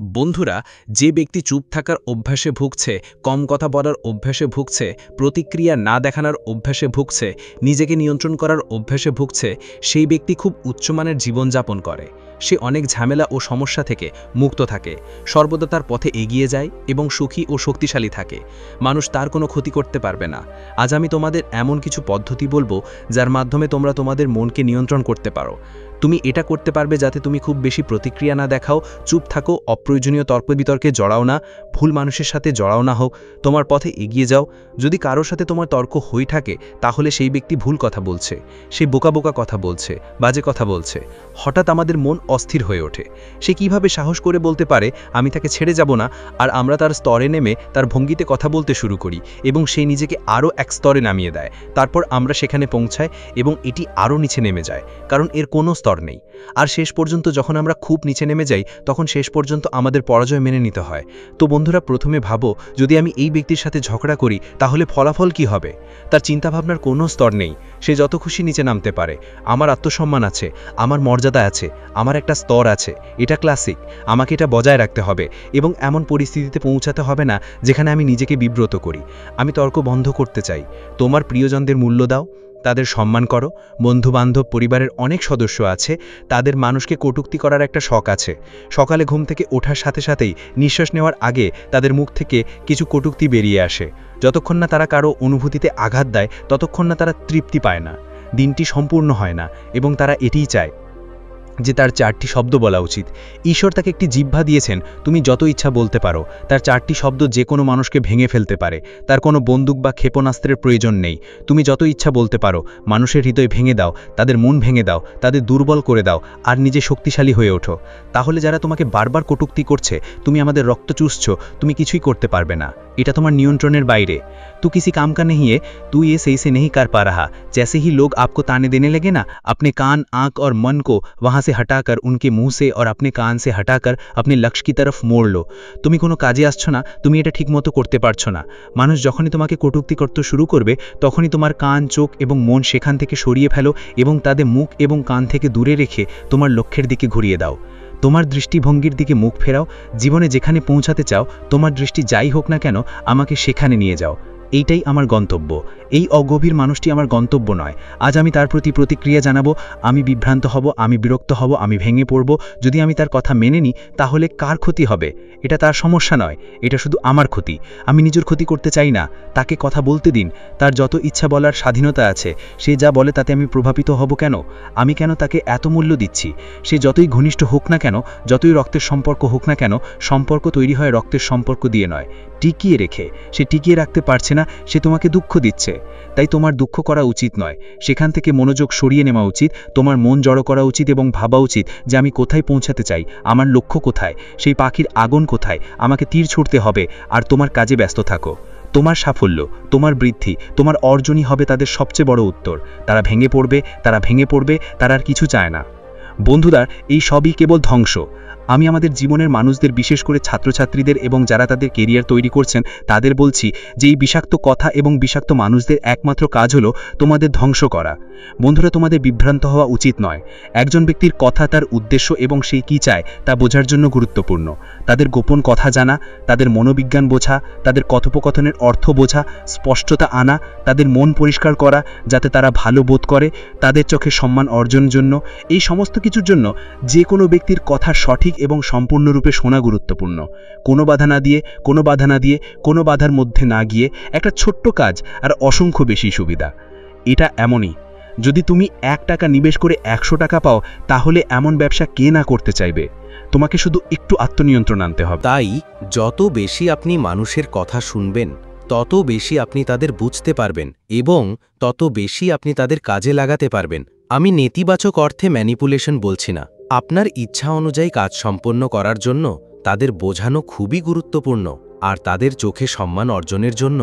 বন্ধুরা, যে ব্যক্তি চুপ থাকার অভ্যাসে ভুগছে, কম কথা বলার অভ্যাসে ভুগছে, প্রতিক্রিয়া না দেখানোর অভ্যাসে ভুগছে, নিজেকে নিয়ন্ত্রণ করার অভ্যাসে ভুগছে, সেই ব্যক্তি খুব উচ্চমানের জীবনযাপন করে। সে অনেক ঝামেলা ও সমস্যা থেকে মুক্ত থাকে, সর্বদা তার পথে এগিয়ে যায় এবং সুখী ও শক্তিশালী থাকে। মানুষ তার কোনো ক্ষতি করতে পারবে না। আজ আমি তোমাদের এমন কিছু পদ্ধতি বলবো যার মাধ্যমে তোমরা তোমাদের মনকে নিয়ন্ত্রণ করতে পারো। তুমি এটা করতে পারবে যাতে তুমি খুব বেশি প্রতিক্রিয়া না দেখাও, চুপ থাকো, অপ্রয়োজনীয় তর্ক বিতর্কে জড়াও না, ভুল মানুষের সাথে জড়াও না হোক, তোমার পথে এগিয়ে যাও। যদি কারোর সাথে তোমার তর্ক হয়ে থাকে তাহলে সেই ব্যক্তি ভুল কথা বলছে, সে বোকা বোকা কথা বলছে, বাজে কথা বলছে। হঠাৎ আমাদের মন অস্থির হয়ে ওঠে। সে কিভাবে সাহস করে বলতে পারে আমি তাকে ছেড়ে যাব না, আর আমরা তার স্তরে নেমে তার ভঙ্গিতে কথা বলতে শুরু করি এবং সে নিজেকে আরও এক স্তরে নামিয়ে দেয়। তারপর আমরা সেখানে পৌঁছাই এবং এটি আরও নিচে নেমে যায়, কারণ এর কোনো স্তর নেই। আর শেষ পর্যন্ত যখন আমরা খুব নিচে নেমে যাই তখন শেষ পর্যন্ত আমাদের পরাজয় মেনে নিতে হয়। তো বন্ধুরা, প্রথমে ভাবো, যদি আমি এই ব্যক্তির সাথে ঝগড়া করি তাহলে ফলাফল কি হবে? তার চিন্তাভাবনার কোনো স্তর নেই, সে যত খুশি নিচে নামতে পারে। আমার আত্মসম্মান আছে, আমার মর্যাদা আছে, আমার একটা স্তর আছে, এটা ক্লাসিক, আমাকে এটা বজায় রাখতে হবে এবং এমন পরিস্থিতিতে পৌঁছাতে হবে না যেখানে আমি নিজেকে বিব্রত করি। আমি তর্ক বন্ধ করতে চাই। তোমার প্রিয়জনদের মূল্য দাও, তাদের সম্মান করো। বন্ধুবান্ধব, পরিবারের অনেক সদস্য আছে, তাদের মানুষকে কটূক্তি করার একটা শখ আছে। সকালে ঘুম থেকে ওঠার সাথে সাথেই নিঃশ্বাস নেওয়ার আগে তাদের মুখ থেকে কিছু কটূক্তি বেরিয়ে আসে। যতক্ষণ না তারা কারো অনুভূতিতে আঘাত দেয় ততক্ষণ না তারা তৃপ্তি পায় না, দিনটি সম্পূর্ণ হয় না এবং তারা এটিই চায় যে তার 4টি শব্দ বলা উচিত। ঈশ্বর তাকে একটি জিহ্বা দিয়েছেন, তুমি যত ইচ্ছা বলতে পারো। তার 4টি শব্দ যে কোনো মানুষকে ভেঙে ফেলতে পারে। তার কোনো বন্দুক বা ক্ষেপণাস্ত্রের প্রয়োজন নেই। তুমি যত ইচ্ছা বলতে পারো, মানুষের হৃদয় ভেঙে দাও, তাদের মন ভেঙে দাও, তাদের দুর্বল করে দাও আর নিজে শক্তিশালী হয়ে ওঠো। তাহলে যারা তোমাকে বারবার কটূক্তি করছে, তুমি আমাদের রক্ত চুষছ, তুমি কিছুই করতে পারবে না। এটা তোমার নিয়ন্ত্রণের বাইরে। तू किसी काम का नहीं है, तू ये सही से नहीं कर पा रहा। जैसे ही लोग आपको ताने देने लगे ना, अपने कान, आंख और मन को वहां से हटाकर उनके मुंह से और अपने कान से हटाकर अपने लक्ष्य की तरफ मोड़ लो। তুমি কোনো কাজে আসছো না, তুমি এটা ঠিকমতো করতে পারছো না। মানুষ যখনই তোমাকে কটূক্তি করতে শুরু করবে তখনই তোমার কান, চোখ এবং মন সেখান থেকে সরিয়ে ফেলো এবং তাদের মুখ এবং কান থেকে দূরে রেখে তোমার লক্ষ্যের দিকে ঘুরিয়ে দাও। তোমার দৃষ্টিভঙ্গির দিকে মুখ ফেরাও। জীবনে যেখানে পৌঁছাতে চাও, তোমার দৃষ্টি যাই হোক না কেন, আমাকে সেখানে নিয়ে যাও। এইটাই আমার গন্তব্য। এই অগভীর মানুষটি আমার গন্তব্য নয়। আজ আমি তার প্রতি প্রতিক্রিয়া জানাবো। আমি বিভ্রান্ত হব, আমি বিরক্ত হব, আমি ভেঙে পড়ব। যদি আমি তার কথা মেনে নিই তাহলে কার ক্ষতি হবে? এটা তার সমস্যা নয়, এটা শুধু আমার ক্ষতি। আমি নিজের ক্ষতি করতে চাই না। তাকে কথা বলতে দিন, তার যত ইচ্ছা বলার স্বাধীনতা আছে। সে যা বলে তাতে আমি প্রভাবিত হব কেন? আমি কেন তাকে এত মূল্য দিচ্ছি? সে যতই ঘনিষ্ঠ হোক না কেন, যতই রক্তের সম্পর্ক হোক না কেন, সম্পর্ক তৈরি হয় রক্তের সম্পর্ক দিয়ে নয়, টিকিয়ে রেখে। সে টিকিয়ে রাখতে পারছে না, সে তোমাকে দুঃখ দিচ্ছে। তাই তোমার দুঃখ করা উচিত নয়। সেখান থেকে মনোযোগ সরিয়ে নেওয়া উচিত। তোমার মন জড়ো করা উচিত এবং ভাবা উচিত যে আমি কোথায় পৌঁছাতে চাই, আমার লক্ষ্য কোথায়, সেই পাখির আগুন কোথায়, আমাকে তীর ছুড়তে হবে। আর তোমার কাজে ব্যস্ত থাকো। তোমার সাফল্য, তোমার বৃদ্ধি, তোমার অর্জনই হবে তাদের সবচেয়ে বড় উত্তর। তারা ভেঙে পড়বে, তারা ভেঙে পড়বে, তারা আর কিছু চায় না। বন্ধুরা, এই সবই কেবল ধ্বংস। আমি আমাদের জীবনের মানুষদের, বিশেষ করে ছাত্রছাত্রীদের এবং যারা তাদের কেরিয়ার তৈরি করছেন তাদের বলছি যে এই বিষাক্ত কথা এবং বিষাক্ত মানুষদের একমাত্র কাজ হলো তোমাদের ধ্বংস করা। বন্ধুরা, তোমাদের বিভ্রান্ত হওয়া উচিত নয়। একজন ব্যক্তির কথা, তার উদ্দেশ্য এবং সে কি চায় তা বোঝার জন্য গুরুত্বপূর্ণ। তাদের গোপন কথা জানা, তাদের মনোবিজ্ঞান বোঝা, তাদের কথোপকথনের অর্থ বোঝা, স্পষ্টতা আনা, তাদের মন পরিষ্কার করা যাতে তারা ভালো বোধ করে, তাদের চোখে সম্মান অর্জনের জন্য, এই সমস্ত কিছুর জন্য যে কোনো ব্যক্তির কথা সঠিক এবং সম্পূর্ণরূপে শোনা গুরুত্বপূর্ণ। কোনো বাধা না দিয়ে, কোনো বাধা না দিয়ে, কোনো বাধার মধ্যে না গিয়ে একটা ছোট্ট কাজ আর অসংখ্য বেশি সুবিধা। এটা এমনই, যদি তুমি 1 টাকা নিবেশ করে 100 টাকা পাও তাহলে এমন ব্যবসা কে না করতে চাইবে? তোমাকে শুধু একটু আত্মনিয়ন্ত্রণ আনতে হবে। তাই যত বেশি আপনি মানুষের কথা শুনবেন তত বেশি আপনি তাদের বুঝতে পারবেন এবং তত বেশি আপনি তাদের কাজে লাগাতে পারবেন। আমি নেতিবাচক অর্থে ম্যানিপুলেশন বলছি না। আপনার ইচ্ছা অনুযায়ী কাজ সম্পন্ন করার জন্য তাদের বোঝানো খুবই গুরুত্বপূর্ণ, আর তাদের চোখে সম্মান অর্জনের জন্য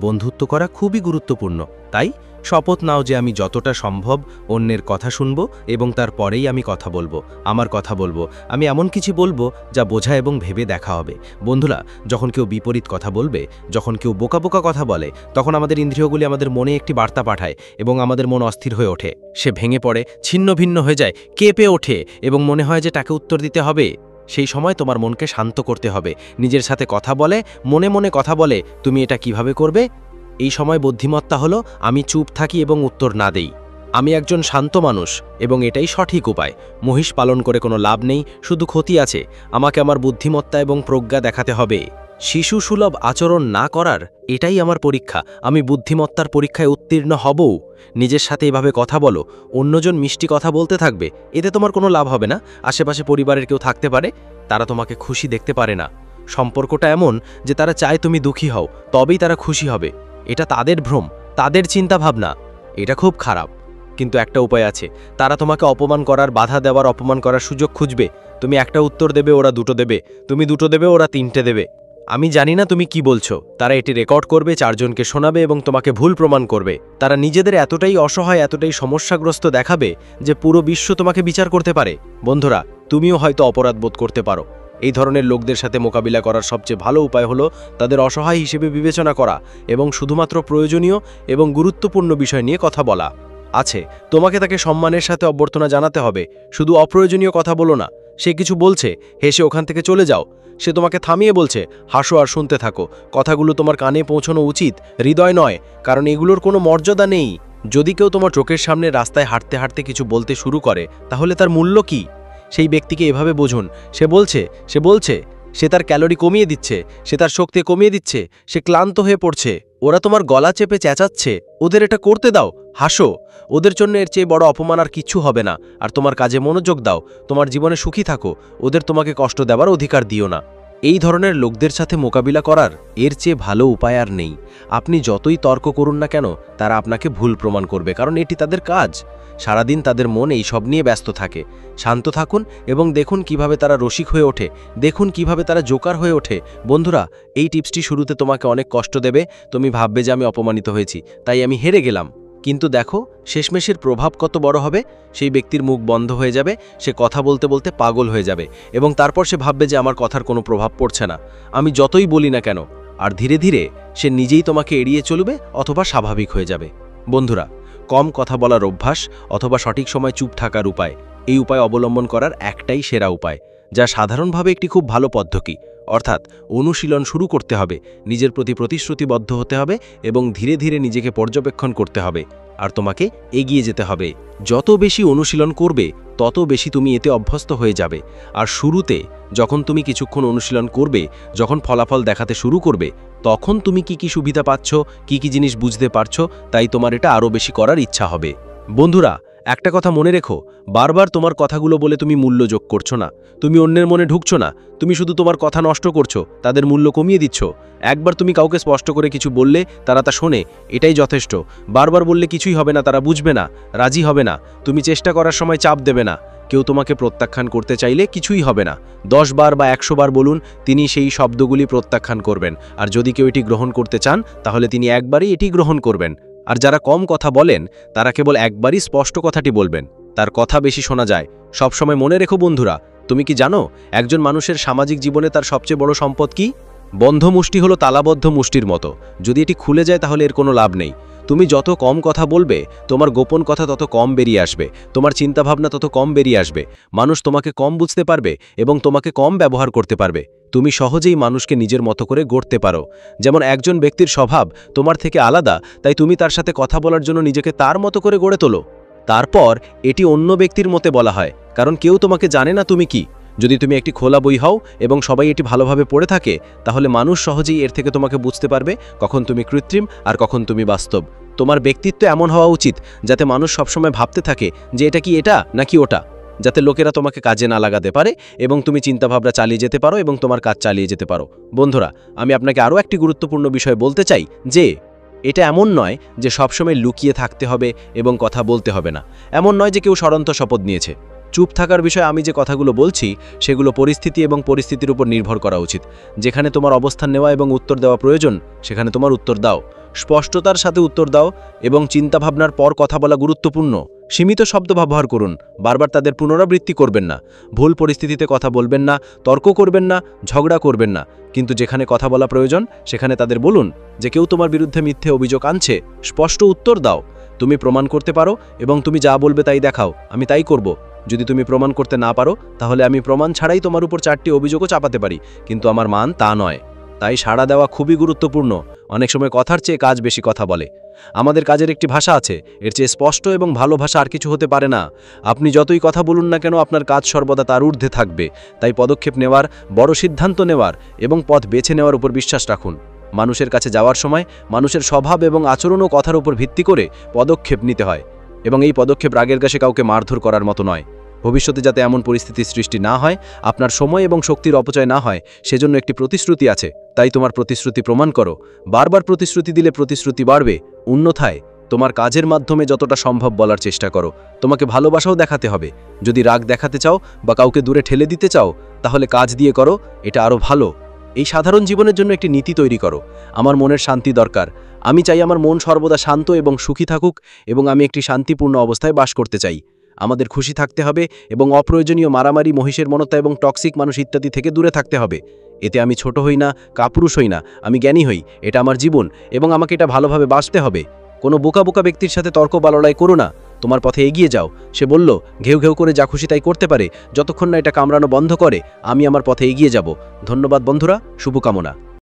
বন্ধুত্ব করা খুবই গুরুত্বপূর্ণ। তাই শপথ নাও যে আমি যতটা সম্ভব অন্যের কথা শুনব এবং তারপরেই আমি কথা বলবো, আমার কথা বলবো। আমি এমন কিছু বলবো যা বোঝা এবং ভেবে দেখা হবে। বন্ধুরা, যখন কেউ বিপরীত কথা বলবে, যখন কেউ বোকা বোকা কথা বলে, তখন আমাদের ইন্দ্রিয়গুলি আমাদের মনে একটি বার্তা পাঠায় এবং আমাদের মন অস্থির হয়ে ওঠে। সে ভেঙে পড়ে, ছিন্ন ভিন্ন হয়ে যায়, কেঁপে ওঠে এবং মনে হয় যে তাকে উত্তর দিতে হবে। সেই সময় তোমার মনকে শান্ত করতে হবে, নিজের সাথে কথা বলে, মনে মনে কথা বলে তুমি এটা কিভাবে করবে। এই সময় বুদ্ধিমত্তা হলো আমি চুপ থাকি এবং উত্তর না দেই। আমি একজন শান্ত মানুষ এবং এটাই সঠিক উপায়। মহিষ পালন করে কোনো লাভ নেই, শুধু ক্ষতি আছে। আমাকে আমার বুদ্ধিমত্তা এবং প্রজ্ঞা দেখাতে হবে। শিশু সুলভ আচরণ না করার এটাই আমার পরীক্ষা। আমি বুদ্ধিমত্তার পরীক্ষায় উত্তীর্ণ হবও। নিজের সাথে এভাবে কথা বলো, অন্যজন মিষ্টি কথা বলতে থাকবে, এতে তোমার কোনো লাভ হবে না। আশেপাশে পরিবারের কেউ থাকতে পারে, তারা তোমাকে খুশি দেখতে পারে না। সম্পর্কটা এমন যে তারা চায় তুমি দুঃখী হও, তবেই তারা খুশি হবে। এটা তাদের ভ্রম, তাদের চিন্তাভাবনা। এটা খুব খারাপ। কিন্তু একটা উপায় আছে, তারা তোমাকে অপমান করার, বাধা দেওয়ার, অপমান করার সুযোগ খুঁজবে। তুমি একটা উত্তর দেবে, ওরা দুটো দেবে। তুমি দুটো দেবে, ওরা তিনটে দেবে। আমি জানি না তুমি কি বলছো। তারা এটি রেকর্ড করবে, চারজনকে শোনাবে এবং তোমাকে ভুল প্রমাণ করবে। তারা নিজেদের এতটাই অসহায়, এতটাই সমস্যাগ্রস্ত দেখাবে যে পুরো বিশ্ব তোমাকে বিচার করতে পারে। বন্ধুরা, তুমিও হয়তো অপরাধ বোধ করতে পারো। এই ধরনের লোকদের সাথে মোকাবিলা করার সবচেয়ে ভালো উপায় হলো তাদের অসহায় হিসেবে বিবেচনা করা এবং শুধুমাত্র প্রয়োজনীয় এবং গুরুত্বপূর্ণ বিষয় নিয়ে কথা বলা। আছে, তোমাকে তাকে সম্মানের সাথে অভ্যর্থনা জানাতে হবে। শুধু অপ্রয়োজনীয় কথা বলো না। সে কিছু বলছে, হেসে ওখান থেকে চলে যাও। সে তোমাকে থামিয়ে বলছে, হাসো আর শুনতে থাকো। কথাগুলো তোমার কানে পৌঁছানো উচিত, হৃদয় নয়, কারণ এগুলোর কোনো মর্যাদা নেই। যদি কেউ তোমার চোখের সামনে রাস্তায় হাঁটতে হাঁটতে কিছু বলতে শুরু করে, তাহলে তার মূল্য কি? সেই ব্যক্তিকে এভাবে বুঝুন, সে বলছে সে তার ক্যালোরি কমিয়ে দিচ্ছে, সে তার শক্তি কমিয়ে দিচ্ছে, সে ক্লান্ত হয়ে পড়ছে। ওরা তোমার গলা চেপে চেঁচাচ্ছে, ওদের এটা করতে দাও, হাসো। ওদের জন্য এর চেয়ে বড় অপমান আর কিচ্ছু হবে না। আর তোমার কাজে মনোযোগ দাও, তোমার জীবনে সুখী থাকো। ওদের তোমাকে কষ্ট দেওয়ার অধিকার দিও না। এই ধরনের লোকদের সাথে মোকাবিলা করার এর চেয়ে ভালো উপায় আর নেই। আপনি যতই তর্ক করুন না কেন, তারা আপনাকে ভুল প্রমাণ করবে, কারণ এটি তাদের কাজ। সারাদিন তাদের মন এই সব নিয়ে ব্যস্ত থাকে। শান্ত থাকুন এবং দেখুন কিভাবে তারা রসিক হয়ে ওঠে, দেখুন কিভাবে তারা জোকার হয়ে ওঠে। বন্ধুরা, এই টিপসটি শুরুতে তোমাকে অনেক কষ্ট দেবে। তুমি ভাববে যে আমি অপমানিত হয়েছি, তাই আমি হেরে গেলাম। কিন্তু দেখো শেষমেশের প্রভাব কত বড় হবে। সেই ব্যক্তির মুখ বন্ধ হয়ে যাবে, সে কথা বলতে বলতে পাগল হয়ে যাবে এবং তারপর সে ভাববে যে আমার কথার কোনো প্রভাব পড়ছে না, আমি যতই বলি না কেন। আর ধীরে ধীরে সে নিজেই তোমাকে এড়িয়ে চলবে অথবা স্বাভাবিক হয়ে যাবে। বন্ধুরা, কম কথা বলার অভ্যাস অথবা সঠিক সময় চুপ থাকার উপায়, এই উপায় অবলম্বন করার একটাই সেরা উপায়, যা সাধারণভাবে একটি খুব ভালো পদ্ধতি। অর্থাৎ অনুশীলন শুরু করতে হবে, নিজের প্রতি প্রতিশ্রুতিবদ্ধ হতে হবে এবং ধীরে ধীরে নিজেকে পর্যবেক্ষণ করতে হবে। আর তোমাকে এগিয়ে যেতে হবে। যত বেশি অনুশীলন করবে, তত বেশি তুমি এতে অভ্যস্ত হয়ে যাবে। আর শুরুতে যখন তুমি কিছুক্ষণ অনুশীলন করবে, যখন ফলাফল দেখাতে শুরু করবে, তখন তুমি কি কি সুবিধা পাচ্ছ, কি কি জিনিস বুঝতে পারছো, তাই তোমার এটা আরও বেশি করার ইচ্ছা হবে। বন্ধুরা, একটা কথা মনে রেখো, বারবার তোমার কথাগুলো বলে তুমি মূল্য যোগ করছো না, তুমি অন্যের মনে ঢুকছো না, তুমি শুধু তোমার কথা নষ্ট করছো, তাদের মূল্য কমিয়ে দিচ্ছ। একবার তুমি কাউকে স্পষ্ট করে কিছু বললে তারা তা শোনে, এটাই যথেষ্ট। বারবার বললে কিছুই হবে না, তারা বুঝবে না, রাজি হবে না। তুমি চেষ্টা করার সময় চাপ দেবে না। কেউ তোমাকে প্রত্যাখ্যান করতে চাইলে কিছুই হবে না। 10 বার বা 100 বার বলুন, তিনি সেই শব্দগুলি প্রত্যাখ্যান করবেন। আর যদি কেউ এটি গ্রহণ করতে চান, তাহলে তিনি একবারই এটি গ্রহণ করবেন। আর যারা কম কথা বলেন, তারা কেবল একবারই স্পষ্ট কথাটি বলবেন, তার কথা বেশি শোনা যায়। সবসময় মনে রেখো বন্ধুরা, তুমি কি জানো একজন মানুষের সামাজিক জীবনে তার সবচেয়ে বড় সম্পদ কি? বন্ধ মুষ্টি হলো তালাবদ্ধ মুষ্টির মতো, যদি এটি খুলে যায় তাহলে এর কোনো লাভ নেই। তুমি যত কম কথা বলবে, তোমার গোপন কথা তত কম বেরিয়ে আসবে, তোমার চিন্তাভাবনা তত কম বেরিয়ে আসবে। মানুষ তোমাকে কম বুঝতে পারবে এবং তোমাকে কম ব্যবহার করতে পারবে। তুমি সহজেই মানুষকে নিজের মতো করে গড়তে পারো। যেমন একজন ব্যক্তির স্বভাব তোমার থেকে আলাদা, তাই তুমি তার সাথে কথা বলার জন্য নিজেকে তার মতো করে গড়ে তোলো। তারপর এটি অন্য ব্যক্তির মতে বলা হয়, কারণ কেউ তোমাকে জানে না তুমি কি। যদি তুমি একটি খোলা বই হও এবং সবাই এটি ভালোভাবে পড়ে থাকে, তাহলে মানুষ সহজেই এর থেকে তোমাকে বুঝতে পারবে কখন তুমি কৃত্রিম আর কখন তুমি বাস্তব। তোমার ব্যক্তিত্ব এমন হওয়া উচিত যাতে মানুষ সবসময় ভাবতে থাকে যে এটা কি এটা নাকি ওটা, যাতে লোকেরা তোমাকে কাজে না লাগাতে পারে এবং তুমি চিন্তাভাবনা চালিয়ে যেতে পারো এবং তোমার কাজ চালিয়ে যেতে পারো। বন্ধুরা, আমি আপনাকে আরও একটি গুরুত্বপূর্ণ বিষয় বলতে চাই যে এটা এমন নয় যে সবসময় লুকিয়ে থাকতে হবে এবং কথা বলতে হবে না। এমন নয় যে কেউ সরন্ত শপথ নিয়েছে। চুপ থাকার বিষয়ে আমি যে কথাগুলো বলছি, সেগুলো পরিস্থিতি এবং পরিস্থিতির উপর নির্ভর করা উচিত। যেখানে তোমার অবস্থান নেওয়া এবং উত্তর দেওয়া প্রয়োজন, সেখানে তোমার উত্তর দাও। স্পষ্টতার সাথে উত্তর দাও এবং চিন্তাভাবনার পর কথা বলা গুরুত্বপূর্ণ। সীমিত শব্দ ব্যবহার করুন, বারবার তাদের পুনরাবৃত্তি করবেন না। ভুল পরিস্থিতিতে কথা বলবেন না, তর্ক করবেন না, ঝগড়া করবেন না। কিন্তু যেখানে কথা বলা প্রয়োজন, সেখানে তাদের বলুন যে কেউ তোমার বিরুদ্ধে মিথ্যে অভিযোগ আনছে, স্পষ্ট উত্তর দাও। তুমি প্রমাণ করতে পারো এবং তুমি যা বলবে তাই দেখাও, আমি তাই করব। যদি তুমি প্রমাণ করতে না পারো তাহলে আমি প্রমাণ ছাড়াই তোমার উপর 4টি অভিযোগও চাপাতে পারি, কিন্তু আমার মান তা নয়। তাই সাড়া দেওয়া খুবই গুরুত্বপূর্ণ। অনেক সময় কথার চেয়ে কাজ বেশি কথা বলে। আমাদের কাজের একটি ভাষা আছে, এর চেয়ে স্পষ্ট এবং ভালো ভাষা আর কিছু হতে পারে না। আপনি যতই কথা বলুন না কেন, আপনার কাজ সর্বদা তার ঊর্ধ্বে থাকবে। তাই পদক্ষেপ নেওয়ার, বড় সিদ্ধান্ত নেওয়ার এবং পথ বেছে নেওয়ার উপর বিশ্বাস রাখুন। মানুষের কাছে যাওয়ার সময় মানুষের স্বভাব এবং আচরণ ও কথার উপর ভিত্তি করে পদক্ষেপ নিতে হয়, এবং এই পদক্ষেপ রাগের কাছে কাউকে মারধর করার মতো নয়। ভবিষ্যতে যাতে এমন পরিস্থিতির সৃষ্টি না হয়, আপনার সময় এবং শক্তির অপচয় না হয়, সেজন্য একটি প্রতিশ্রুতি আছে। তাই তোমার প্রতিশ্রুতি প্রমাণ করো। বারবার প্রতিশ্রুতি দিলে প্রতিশ্রুতি বাড়বে। অন্যথায় তোমার কাজের মাধ্যমে যতটা সম্ভব বলার চেষ্টা করো। তোমাকে ভালোবাসাও দেখাতে হবে। যদি রাগ দেখাতে চাও বা কাউকে দূরে ঠেলে দিতে চাও, তাহলে কাজ দিয়ে করো, এটা আরও ভালো। এই সাধারণ জীবনের জন্য একটি নীতি তৈরি করো। আমার মনের শান্তি দরকার। আমি চাই আমার মন সর্বদা শান্ত এবং সুখী থাকুক, এবং আমি একটি শান্তিপূর্ণ অবস্থায় বাস করতে চাই। আমাদের খুশি থাকতে হবে এবং অপ্রয়োজনীয় মারামারি, মহিষের মনতা এবং টক্সিক মানুষ ইত্যাদি থেকে দূরে থাকতে হবে। এতে আমি ছোট হই না, কাপুরুষ হই না, আমি জ্ঞানী হই। এটা আমার জীবন এবং আমাকে এটা ভালোভাবে বাঁচতে হবে। কোনো বোকা বোকা ব্যক্তির সাথে তর্ক বা লড়াই করো না। তোমার পথে এগিয়ে যাও। সে বলল, ঘেউ ঘেউ করে যা খুশি তাই করতে পারে, যতক্ষণ না এটা কামড়ানো বন্ধ করে। আমি আমার পথে এগিয়ে যাব। ধন্যবাদ বন্ধুরা, শুভকামনা।